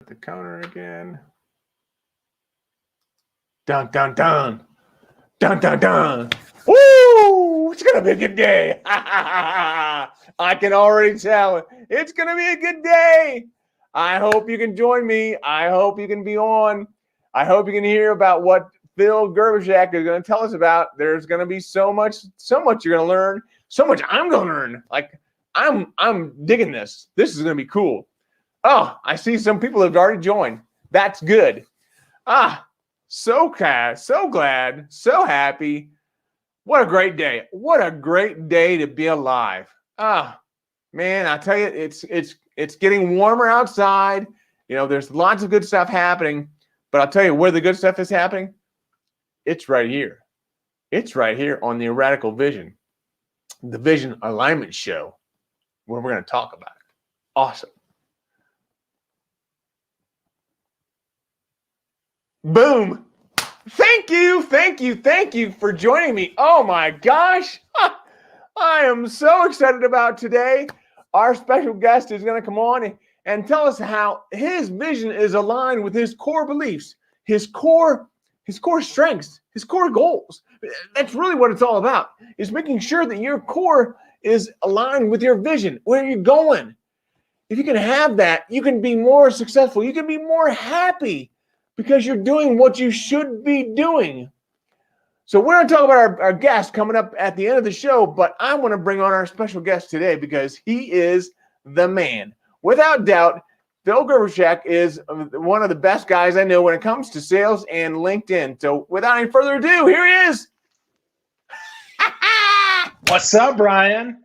The counter again. Dun, dun, dun. Dun, dun, dun. Woo! It's going to be a good day. I can already tell. It's going to be a good day. I hope you can join me. I hope you can be on. I hope you can hear about what Phil Gerbyshak is going to tell us about. There's going to be so much you're going to learn. So much I'm going to learn. Like, I'm digging this. This is going to be cool. Oh, I see some people have already joined. That's good. So glad, so happy. What a great day. What a great day to be alive. Man, I tell you, it's getting warmer outside. You know, there's lots of good stuff happening, but I'll tell you where the good stuff is happening. It's right here. It's right here on the Radical Vision, the Vision Alignment Show, where we're going to talk about it. Awesome. Boom. Thank you for joining me. Oh my gosh. I am so excited about today. Our special guest is going to come on and tell us how his vision is aligned with his core beliefs, his core strengths, his core goals. That's really what it's all about, is making sure that your core is aligned with your vision, where you're going. If you can have that, you can be more successful. You can be more happy, because you're doing what you should be doing. So we're going to talk about our guest coming up at the end of the show, but I want to bring on our special guest today because he is the man. Without doubt, Phil Gerbyshak is one of the best guys I know when it comes to sales and LinkedIn. So without any further ado, here he is. What's up, Brian?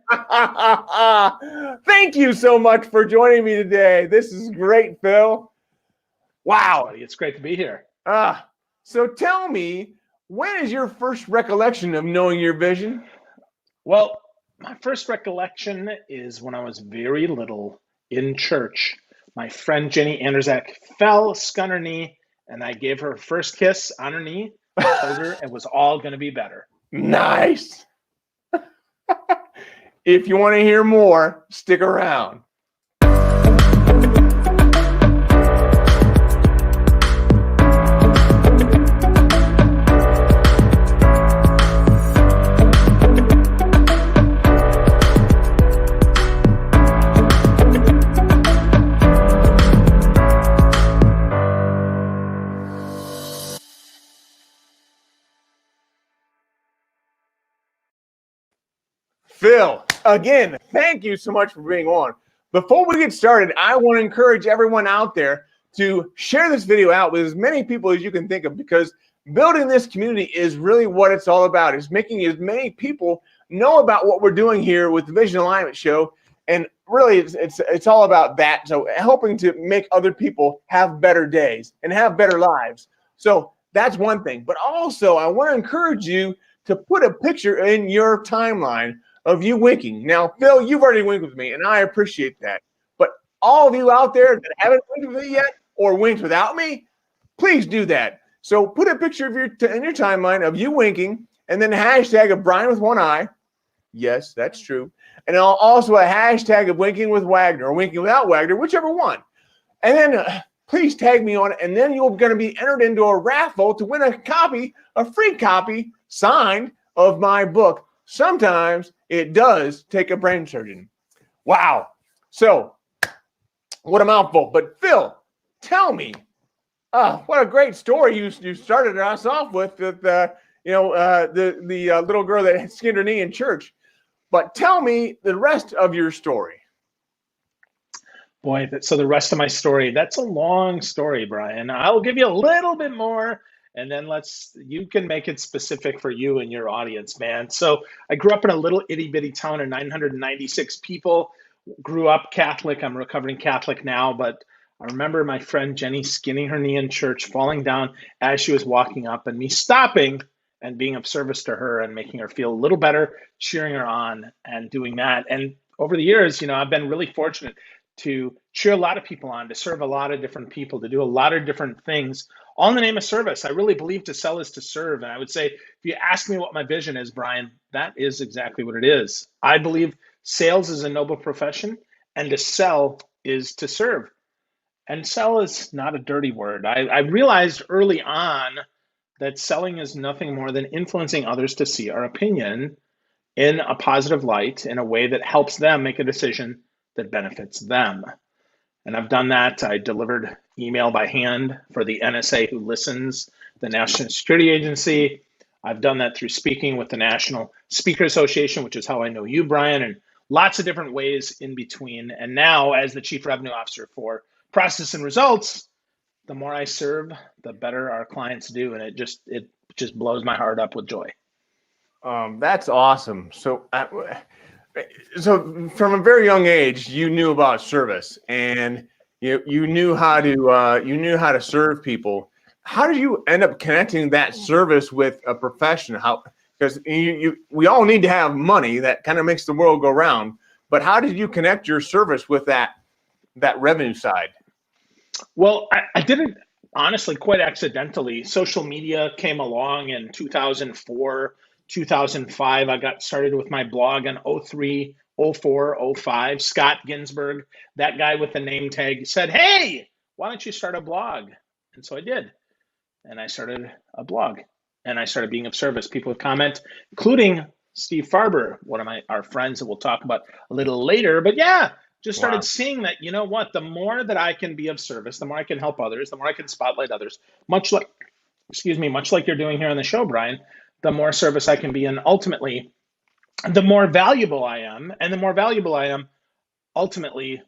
Thank you so much for joining me today. This is great, Phil. Wow. Thanks, buddy. It's great to be here. So tell me, when is your first recollection of knowing your vision? Well, my first recollection is when I was very little in church. My friend Jenny Anderzak fell, scun her knee, and I gave her a first kiss on her knee. I told her it was all going to be better. Nice. If you want to hear more, stick around. Phil, again, thank you so much for being on. Before we get started, I want to encourage everyone out there to share this video out with as many people as you can think of, because building this community is really what it's all about, is making as many people know about what we're doing here with the Vision Alignment Show. And really, it's all about that. So helping to make other people have better days and have better lives. So that's one thing. But also, I want to encourage you to put a picture in your timeline of you winking. Now, Phil, you've already winked with me, and I appreciate that. But all of you out there that haven't winked with me yet or winked without me, please do that. So put a picture of in your timeline of you winking, and then a hashtag of Brian with one eye. Yes, that's true. And also a hashtag of winking with Wagner or winking without Wagner, whichever one. And then please tag me on it, and then you're going to be entered into a raffle to win a free copy signed of my book. Sometimes it does take a brain surgeon. Wow. So what a mouthful. But Phil, tell me, what a great story you started us off with the little girl that skinned her knee in church. But tell me the rest of your story. Boy, so the rest of my story, that's a long story, Brian. I'll give you a little bit more, and then you can make it specific for you and your audience, man. So I grew up in a little itty bitty town of 996 people, grew up Catholic. I'm recovering Catholic now, but I remember my friend Jenny skinning her knee in church, falling down as she was walking up, and me stopping and being of service to her and making her feel a little better, cheering her on and doing that. And over the years, I've been really fortunate to cheer a lot of people on, to serve a lot of different people, to do a lot of different things, all in the name of service. I really believe to sell is to serve. And I would say, if you ask me what my vision is, Brian, that is exactly what it is. I believe sales is a noble profession, and to sell is to serve. And sell is not a dirty word. I realized early on that selling is nothing more than influencing others to see our opinion in a positive light in a way that helps them make a decision that benefits them. And I've done that. I delivered email by hand for the NSA who listens, the National Security Agency. I've done that through speaking with the National Speaker Association, which is how I know you, Brian, and lots of different ways in between. And now, as the Chief Revenue Officer for Process and Results, the more I serve, the better our clients do. And it just blows my heart up with joy. That's awesome. So from a very young age, you knew about service, and you knew how to serve people. How did you end up connecting that service with a profession? Because we all need to have money. That kind of makes the world go round. But how did you connect your service with that revenue side? Well, I did it honestly quite accidentally. Social media came along in 2004, 2005. I got started with my blog in 03, 04, 05. Scott Ginsberg, that guy with the name tag, said, "Hey, why don't you start a blog?" And so I did. And I started a blog and I started being of service. People would comment, including Steve Farber, one of our friends that we'll talk about a little later. But yeah, just started Wow. seeing that, you know what, the more that I can be of service, the more I can help others, the more I can spotlight others, much like you're doing here on the show, Brian, the more service I can be. And ultimately, the more valuable I am. And the more valuable I am, ultimately,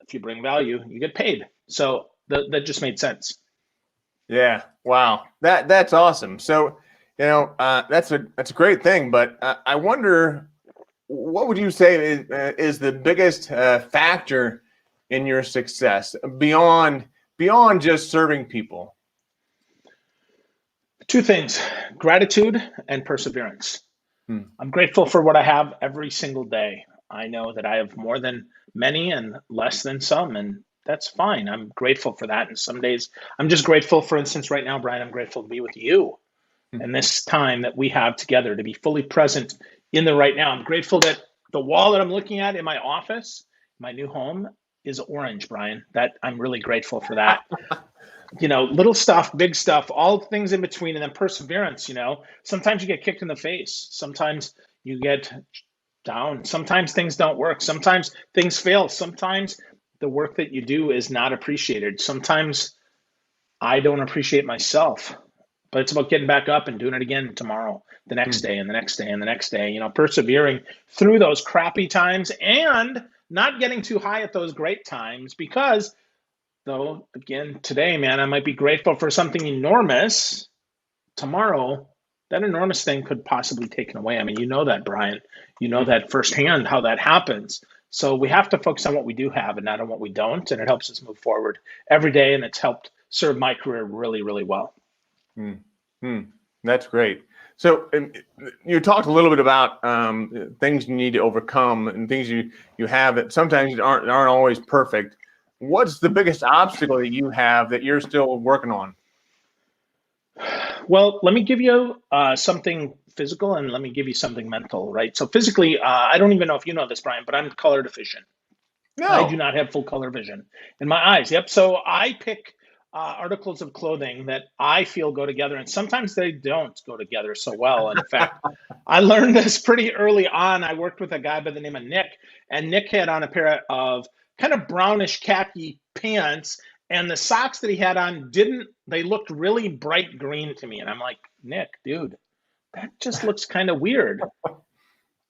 if you bring value, you get paid. So that just made sense. Yeah. Wow. That's awesome. So, that's a great thing. But I wonder, what would you say is the biggest factor in your success beyond just serving people? Two things: gratitude and perseverance. Hmm. I'm grateful for what I have every single day. I know that I have more than many and less than some, and that's fine. I'm grateful for that. And some days I'm just grateful. For instance, right now, Brian, I'm grateful to be with you Hmm. and this time that we have together, to be fully present in the right now. I'm grateful that the wall that I'm looking at in my office, my new home, is orange, Brian. That I'm really grateful for that. Little stuff, big stuff, all things in between, and then perseverance. Sometimes you get kicked in the face. Sometimes you get down. Sometimes things don't work. Sometimes things fail. Sometimes the work that you do is not appreciated. Sometimes I don't appreciate myself, but it's about getting back up and doing it again tomorrow, the next day, and the next day, and the next day, persevering through those crappy times and not getting too high at those great times. Because, though, again, today, man, I might be grateful for something enormous. Tomorrow, that enormous thing could possibly be taken away. I mean, you know that, Brian. You know that firsthand, how that happens. So we have to focus on what we do have and not on what we don't. And it helps us move forward every day. And it's helped serve my career really, really well. That's great. So you talked a little bit about things you need to overcome and things you have that sometimes aren't always perfect. What's the biggest obstacle that you have that you're still working on? Well, let me give you something physical and let me give you something mental, right? So physically, I don't even know if you know this, Brian, but I'm color deficient. I do No. not have full color vision in my eyes. Yep. So I pick articles of clothing that I feel go together, and sometimes they don't go together so well. And in fact, I learned this pretty early on. I worked with a guy by the name of Nick, and Nick had on a pair of kind of brownish khaki pants, and the socks that he had on they looked really bright green to me. And I'm like, Nick, dude, that just looks kind of weird.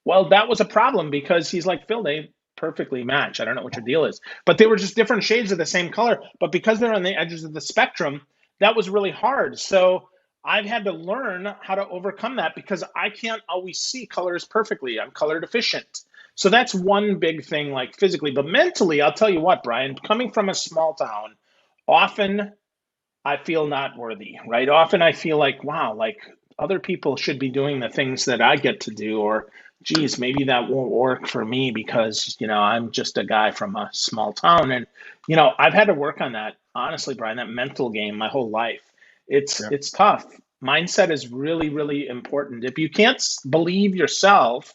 Well, that was a problem because he's like, Phil, they perfectly match. I don't know what your deal is. But they were just different shades of the same color. But because they're on the edges of the spectrum, that was really hard. So I've had to learn how to overcome that because I can't always see colors perfectly. I'm color deficient. So that's one big thing, like physically. But mentally, I'll tell you what, Brian, coming from a small town, often I feel not worthy, right? Often I feel like, wow, like other people should be doing the things that I get to do, or geez, maybe that won't work for me because, I'm just a guy from a small town. And, I've had to work on that, honestly, Brian, that mental game my whole life. Yeah. It's tough. Mindset is really, really important. If you can't believe yourself,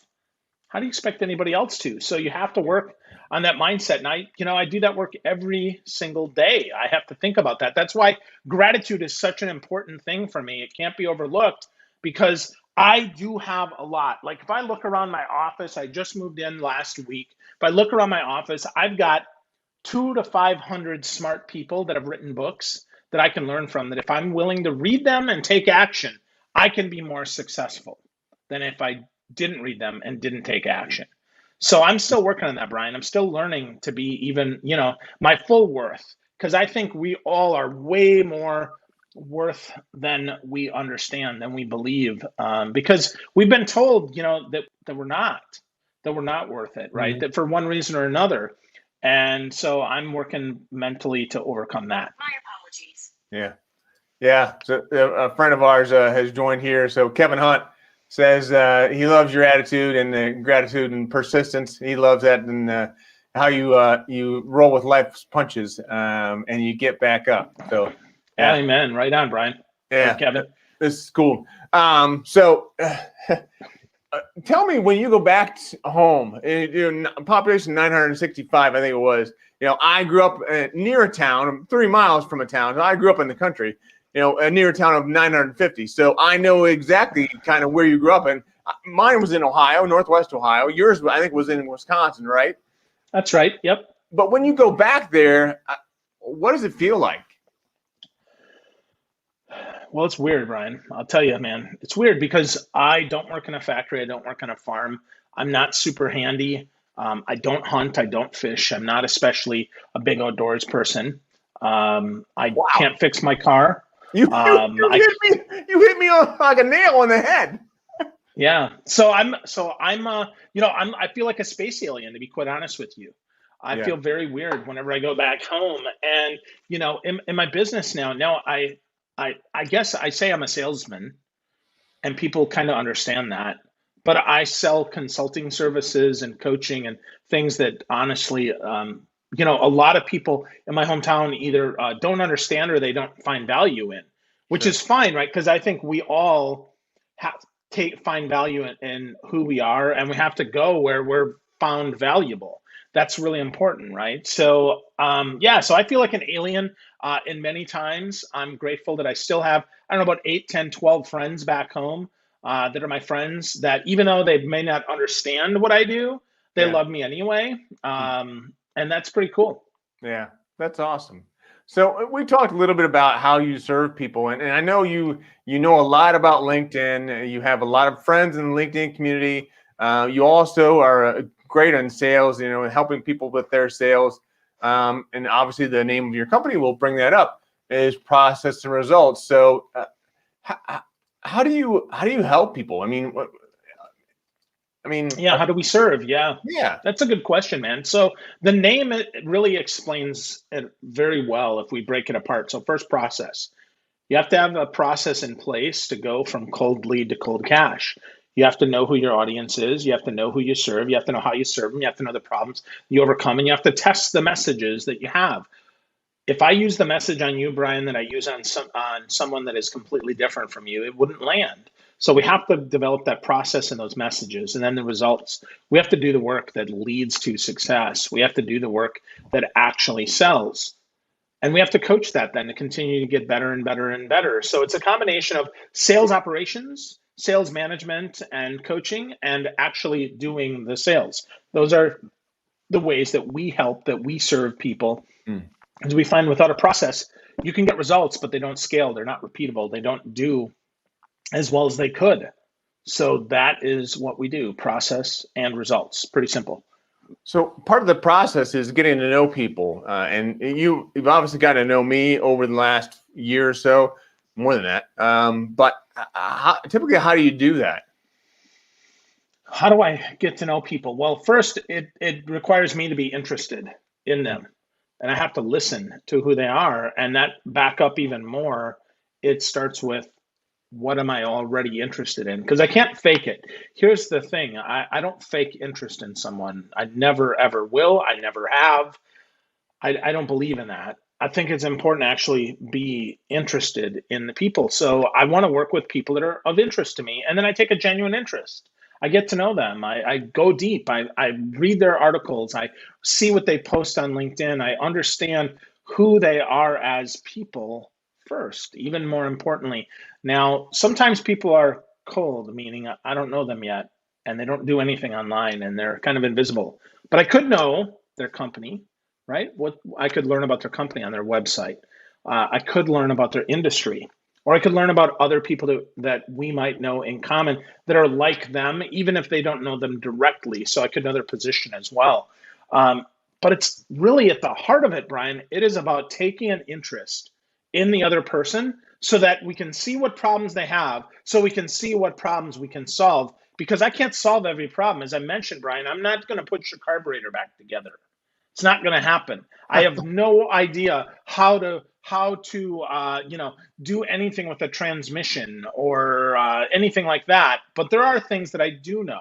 how do you expect anybody else to? So you have to work on that mindset. And I do that work every single day. I have to think about that. That's why gratitude is such an important thing for me. It can't be overlooked because I do have a lot. Like if I look around my office, I just moved in last week. If I look around my office, I've got 200 to 500 smart people that have written books that I can learn from, that if I'm willing to read them and take action, I can be more successful than if I didn't read them and didn't take action. So I'm still working on that, Brian. I'm still learning to be even, my full worth, because I think we all are way more worth than we understand, than we believe, because we've been told, that we're not worth it, right? That for one reason or another. And so I'm working mentally to overcome that. My apologies. Yeah. Yeah. So a friend of ours has joined here. So Kevin Hunt says he loves your attitude and gratitude and persistence. He loves that, and how you roll with life's punches and you get back up. So, yeah. Amen. Right on, Brian. Yeah, Kevin. This is cool. Tell me, when you go back home, population 965, I think it was. I grew up near a town, 3 miles from a town. I grew up in the country. Near a town of 950. So I know exactly kind of where you grew up. And mine was in Ohio, Northwest Ohio. Yours, I think, was in Wisconsin, right? That's right. Yep. But when you go back there, what does it feel like? Well, it's weird, Brian. I'll tell you, man. It's weird because I don't work in a factory. I don't work on a farm. I'm not super handy. I don't hunt. I don't fish. I'm not especially a big outdoors person. I can't fix my car. You hit me on like a nail on the head. Yeah. I feel like a space alien, to be quite honest with you. I feel very weird whenever I go back home. And, in my business now I guess I say I'm a salesman, and people kind of understand that, but I sell consulting services and coaching and things that honestly, a lot of people in my hometown either don't understand or they don't find value in, which is fine, right? Because I think we all find value in who we are, and we have to go where we're found valuable. That's really important, right? So, so I feel like an alien in many times. I'm grateful that I still have, I don't know, about 8, 10, 12 friends back home that are my friends, that even though they may not understand what I do, they love me anyway. And that's pretty cool. Yeah, that's awesome. So we talked a little bit about how you serve people, and I know you know a lot about LinkedIn. You have a lot of friends in the LinkedIn community. You also are great on sales, helping people with their sales. And obviously the name of your company will bring that up, is Process and Results. So how do you help people? How do we serve? Yeah, that's a good question, man. So the name, it really explains it very well if we break it apart. So first, process. You have to have a process in place to go from cold lead to cold cash. You have to know who your audience is. You have to know who you serve. You have to know how you serve them. You have to know the problems you overcome, and you have to test the messages that you have. If I use the message on you, Brian, that I use on someone that is completely different from you, it wouldn't land. So we have to develop that process and those messages, and then the results. We have to do the work that leads to success. We have to do the work that actually sells. And we have to coach that then to continue to get better and better and better. So it's a combination of sales operations, sales management, and coaching, and actually doing the sales. Those are the ways that we help, that we serve people. As we find, without a process, you can get results, but they don't scale. They're not repeatable. They don't do as well as they could. So that is what we do: process and results. Pretty simple. So part of the process is getting to know people, and you've obviously got to know me over the last year or so, more than that. But typically, how do you do that? How do I get to know people? Well, first, it requires me to be interested in them, and I have to listen to who they are, and that back up even more. It starts with, what am I already interested in? Because I can't fake it. Here's the thing. I don't fake interest in someone. I never, ever will. I never have. I don't believe in that. I think it's important to actually be interested in the people. So I want to work with people that are of interest to me. And then I take a genuine interest. I get to know them. I go deep. I read their articles. I see what they post on LinkedIn. I understand who they are as people first, even more importantly. Now, sometimes people are cold, meaning I don't know them yet, and they don't do anything online, and they're kind of invisible. But I could know their company, right? What I could learn about their company on their website. I could learn about their industry, or I could learn about other people that we might know in common that are like them, even if they don't know them directly. So I could know their position as well. Um, but it's really at the heart of it, Brian. It is about taking an interest in the other person so that we can see what problems they have, so we can see what problems we can solve. Because I can't solve every problem. As I mentioned, Brian, I'm not going to put your carburetor back together. It's not going to happen. I have no idea how to do anything with a transmission or anything like that. But there are things that I do know,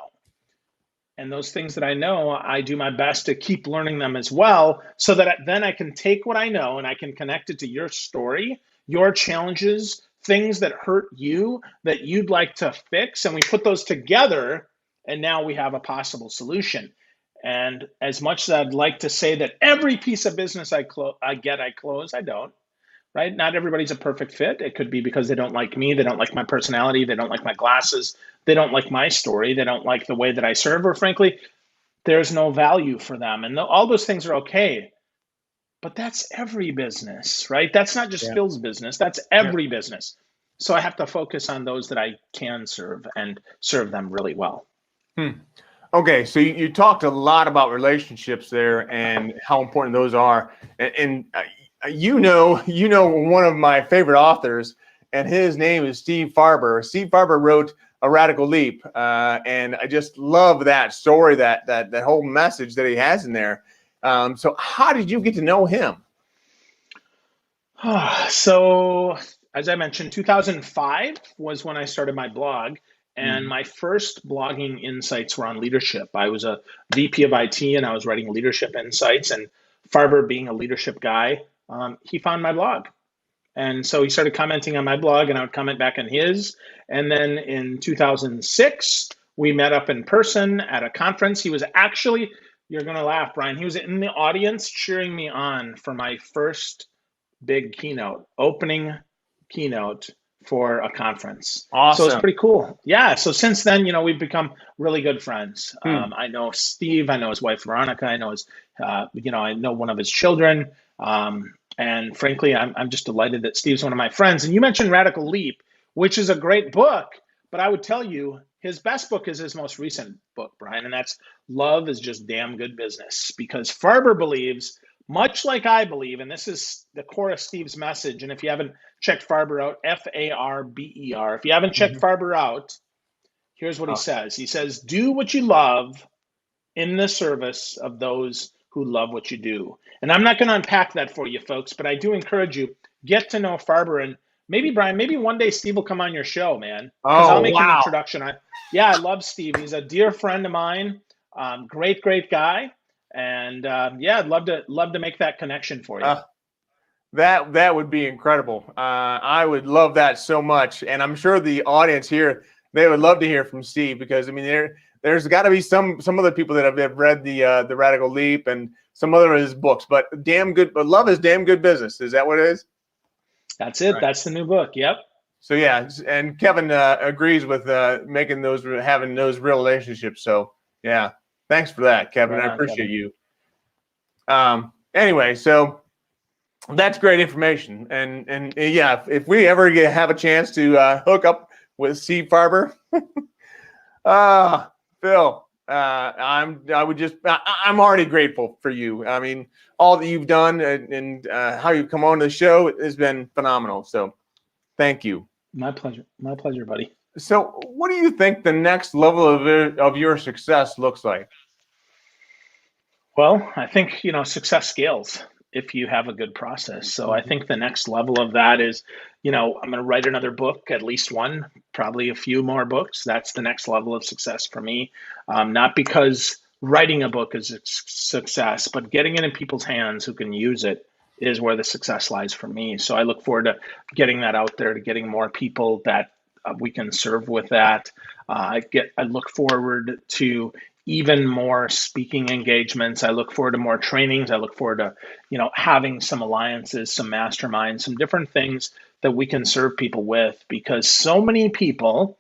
and those things that I know, I do my best to keep learning them as well, so that then I can take what I know and I can connect it to your story, your challenges, things that hurt you that you'd like to fix, and we put those together, and now we have a possible solution. And as much as I'd like to say that every piece of business I close, I don't. Right? Not everybody's a perfect fit. It could be because they don't like me, they don't like my personality, they don't like my glasses, they don't like my story, they don't like the way that I serve, or frankly, there's no value for them. And all those things are okay. But that's every business, right? That's not just Yeah. Phil's business, that's every business. So I have to focus on those that I can serve and serve them really well. Okay, so you talked a lot about relationships there and how important those are, and you know one of my favorite authors, and his name is Steve Farber. Steve Farber wrote A Radical Leap, and I just love that story, that whole message that he has in there. So how did you get to know him? So, as I mentioned, 2005 was when I started my blog, and my first blogging insights were on leadership. I was a VP of IT, and I was writing leadership insights. And Farber, being a leadership guy, he found my blog. And so he started commenting on my blog, and I would comment back on his. And then in 2006, we met up in person at a conference. He was actually, you're going to laugh, Brian, he was in the audience cheering me on for my first big opening keynote for a conference. Awesome. So it's pretty cool. Yeah. So since then, we've become really good friends. I know Steve. I know his wife Veronica. I know his, I know one of his children. And frankly, I'm just delighted that Steve's one of my friends. And you mentioned Radical Leap, which is a great book. But I would tell you, his best book is his most recent book, Brian, and that's Love is Just Damn Good Business. Because Farber believes, much like I believe, and this is the core of Steve's message, and if you haven't checked Farber out, Farber, if you haven't checked Farber out, here's what he says. He says, do what you love in the service of those who love what you do. And I'm not going to unpack that for you folks, but I do encourage you, get to know Farber. And maybe, Brian, maybe one day Steve will come on your show, man, because I'll make an introduction. I love Steve. He's a dear friend of mine. Great guy. And I'd love to make that connection for you. That would be incredible. I would love that so much, and I'm sure the audience here, they would love to hear from Steve, because I mean there's got to be some other people that have read the Radical Leap and some other of his books, but Love is Damn Good Business. Is that what it is? That's it. Right. That's the new book. Yep. So yeah, and Kevin agrees with having those real relationships. So yeah, thanks for that, Kevin. Right on, I appreciate Kevin. You. Anyway, so that's great information, and yeah, if we ever have a chance to hook up with Steve Farber, Phil, I'm already grateful for you. I mean, all that you've done and how you've come on the show has been phenomenal. So, thank you. My pleasure. My pleasure, buddy. So, what do you think the next level of your success looks like? Well, I think success scales if you have a good process. So I think the next level of that is, I'm going to write another book, at least one, probably a few more books. That's the next level of success for me. Not because writing a book is a success, but getting it in people's hands who can use it is where the success lies for me. So I look forward to getting that out there, to getting more people that we can serve with that. I look forward to even more speaking engagements. I look forward to more trainings. I look forward to, having some alliances, some masterminds, some different things that we can serve people with, because so many people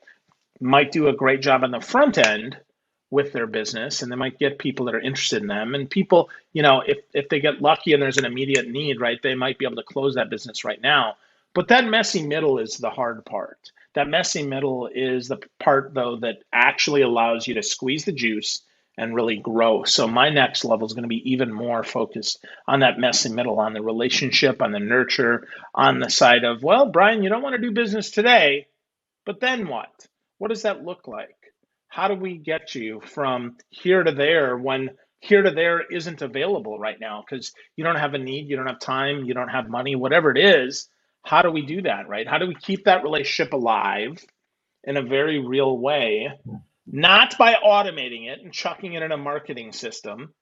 might do a great job on the front end with their business, and they might get people that are interested in them. And people, if they get lucky and there's an immediate need, right, they might be able to close that business right now. But that messy middle is the hard part. That messy middle is the part, though, that actually allows you to squeeze the juice and really grow. So my next level is going to be even more focused on that messy middle, on the relationship, on the nurture, on the side of, well, Brian, you don't want to do business today, but then what? What does that look like? How do we get you from here to there when here to there isn't available right now because you don't have a need, you don't have time, you don't have money, whatever it is? How do we do that, right? How do we keep that relationship alive in a very real way, not by automating it and chucking it in a marketing system,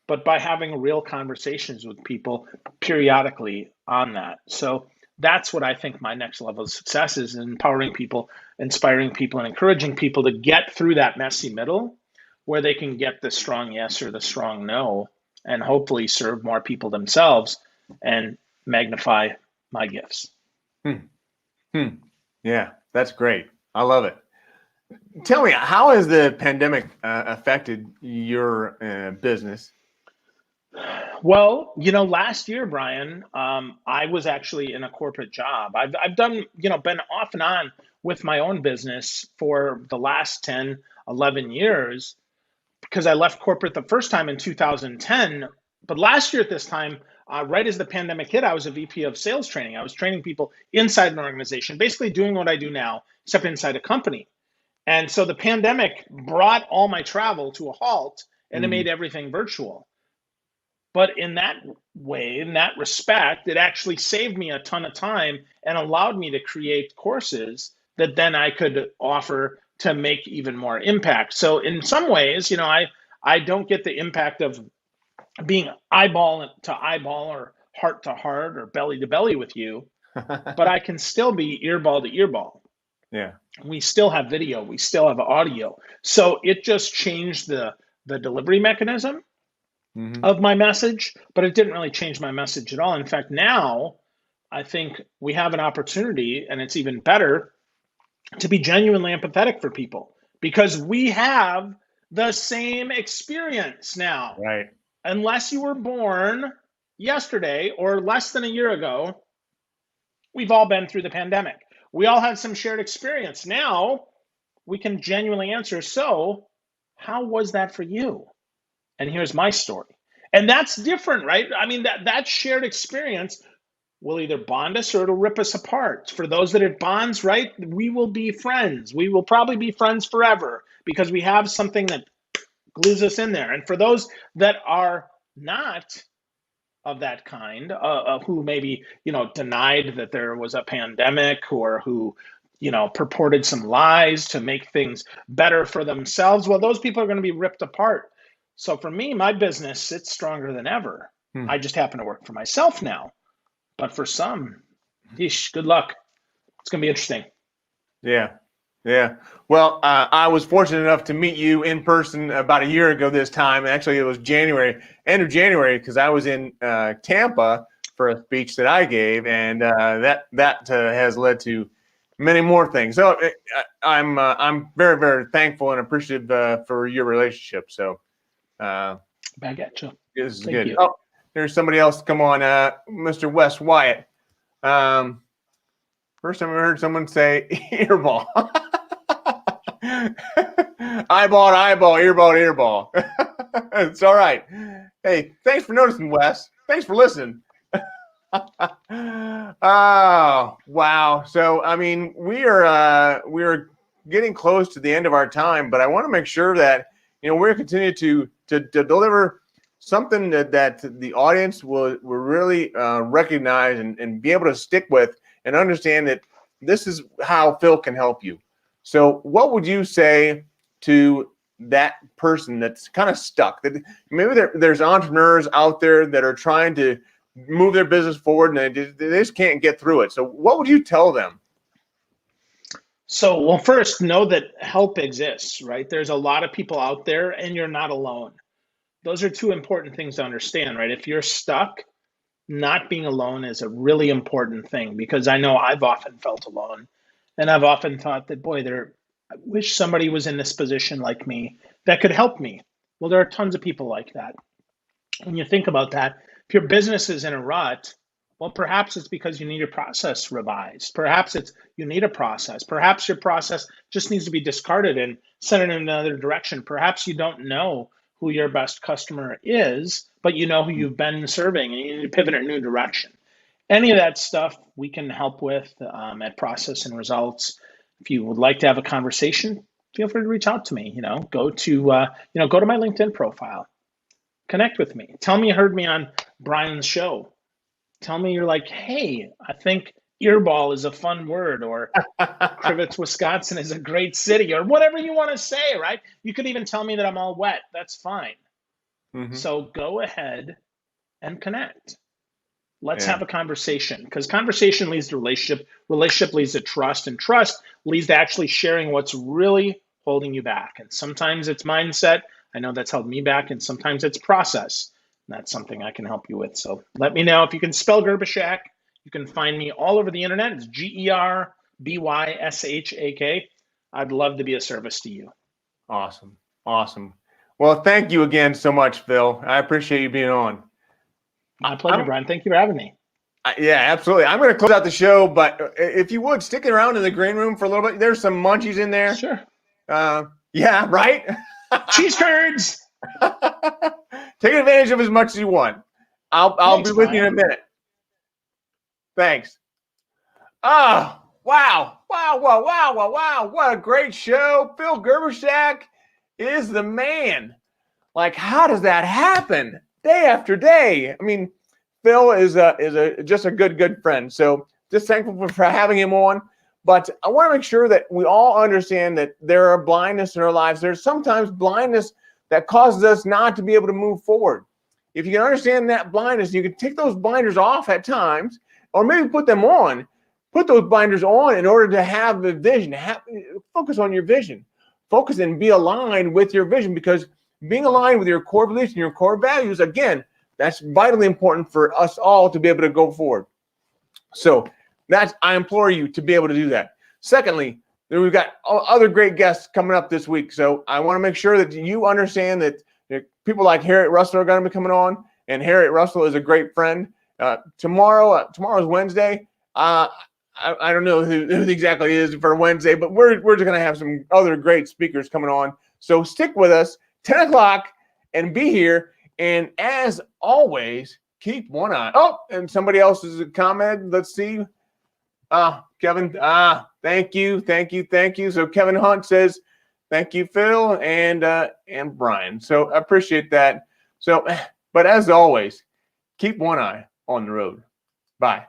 but by having real conversations with people periodically on that? So that's what I think my next level of success is: empowering people, inspiring people, and encouraging people to get through that messy middle where they can get the strong yes or the strong no, and hopefully serve more people themselves and magnify my gifts. Yeah, that's great. I love it. Tell me, how has the pandemic affected your business? Well, last year, Brian, I was actually in a corporate job. I've done, been off and on with my own business for the last 10, 11 years, because I left corporate the first time in 2010. But last year at this time, right as the pandemic hit, I was a VP of sales training. I was training people inside an organization, basically doing what I do now, except inside a company. And so the pandemic brought all my travel to a halt, and it made everything virtual. But in that way, in that respect, it actually saved me a ton of time and allowed me to create courses that then I could offer to make even more impact. So in some ways, I don't get the impact of being eyeball to eyeball or heart to heart or belly to belly with you, but I can still be earball to earball. Yeah. We still have video, we still have audio. So it just changed the delivery mechanism of my message, but it didn't really change my message at all. In fact, now I think we have an opportunity, and it's even better, to be genuinely empathetic for people, because we have the same experience now. Right. Unless you were born yesterday or less than a year ago, we've all been through the pandemic. We all have some shared experience. Now we can genuinely answer, so how was that for you? And here's my story. And that's different, right? I mean, that shared experience will either bond us or it'll rip us apart. For those that it bonds, right, we will be friends. We will probably be friends forever because we have something that glues us in there. And for those that are not of that kind, who maybe, denied that there was a pandemic, or who, purported some lies to make things better for themselves, well, those people are going to be ripped apart. So for me, my business, it's stronger than ever. I just happen to work for myself now. But for some, good luck. It's going to be interesting. Yeah. Yeah. Well, I was fortunate enough to meet you in person about a year ago this time. Actually, it was end of January, because I was in Tampa for a speech that I gave, and that has led to many more things. So I'm very, very thankful and appreciative for your relationship. So back at you. This is good. Oh, there's somebody else. Come on, Mr. Wes Wyatt. First time I heard someone say earball. Eyeball to eyeball, earball to earball. It's all right. Hey, thanks for noticing, Wes. Thanks for listening. Oh, wow. So, I mean, we are getting close to the end of our time, but I want to make sure that, we're continue to deliver something that the audience will really recognize and be able to stick with, and understand that this is how Phil can help you. So what would you say to that person that's kind of stuck? That maybe there's entrepreneurs out there that are trying to move their business forward and they just can't get through it. So what would you tell them? So, well, first, know that help exists, right? There's a lot of people out there and you're not alone. Those are two important things to understand, right? If you're stuck, not being alone is a really important thing because I know I've often felt alone. And I've often thought that, boy, I wish somebody was in this position like me that could help me. Well, there are tons of people like that. When you think about that, if your business is in a rut, well, perhaps it's because you need your process revised. Perhaps it's you need a process. Perhaps your process just needs to be discarded and sent in another direction. Perhaps you don't know who your best customer is, but you know who you've been serving and you need to pivot in a new direction. Any of that stuff we can help with at Process and Results. If you would like to have a conversation, feel free to reach out to me. Go to go to my LinkedIn profile. Connect with me. Tell me you heard me on Brian's show. Tell me you're like, hey, I think earball is a fun word, or Crivets, Wisconsin is a great city, or whatever you want to say, right? You could even tell me that I'm all wet. That's fine. So go ahead and connect. Let's have a conversation, because conversation leads to relationship. Relationship leads to trust, and trust leads to actually sharing what's really holding you back. And sometimes it's mindset. I know that's held me back, and sometimes it's process. And that's something I can help you with. So let me know if you can spell Gerbyshak. You can find me all over the internet. It's Gerbyshak. I'd love to be of service to you. Awesome. Awesome. Well, thank you again so much, Phil. I appreciate you being on. My pleasure, Brian. Thank you for having me. Yeah, absolutely. I'm going to close out the show, but if you would, stick around in the green room for a little bit. There's some munchies in there. Sure. Yeah, right? Cheese curds. Take advantage of as much as you want. I'll be with you in a minute. Thanks. Oh, wow. Wow. What a great show. Phil Gerbyshak is the man. Like, how does that happen day after day? I mean, Phil is just a good friend. So just thankful for having him on. But I want to make sure that we all understand that there are blindness in our lives. There's sometimes blindness that causes us not to be able to move forward. If you can understand that blindness, you can take those blinders off at times, or maybe put them on. Put those blinders on in order to have the vision. Focus on your vision. Focus and be aligned with your vision, because being aligned with your core beliefs and your core values, again, that's vitally important for us all to be able to go forward. So I implore you to be able to do that. Secondly, we've got other great guests coming up this week. So I want to make sure that you understand that people like Harriet Russell are going to be coming on, and Harriet Russell is a great friend. Tomorrow's Wednesday. I don't know who exactly is for Wednesday, but we're just going to have some other great speakers coming on. So stick with us, 10 o'clock, and be here. And as always, keep one eye. Oh, and somebody else has commented. Let's see. Kevin, thank you. So Kevin Hunt says, thank you, Phil and Brian. So I appreciate that. So, but as always, keep one eye on the road. Bye.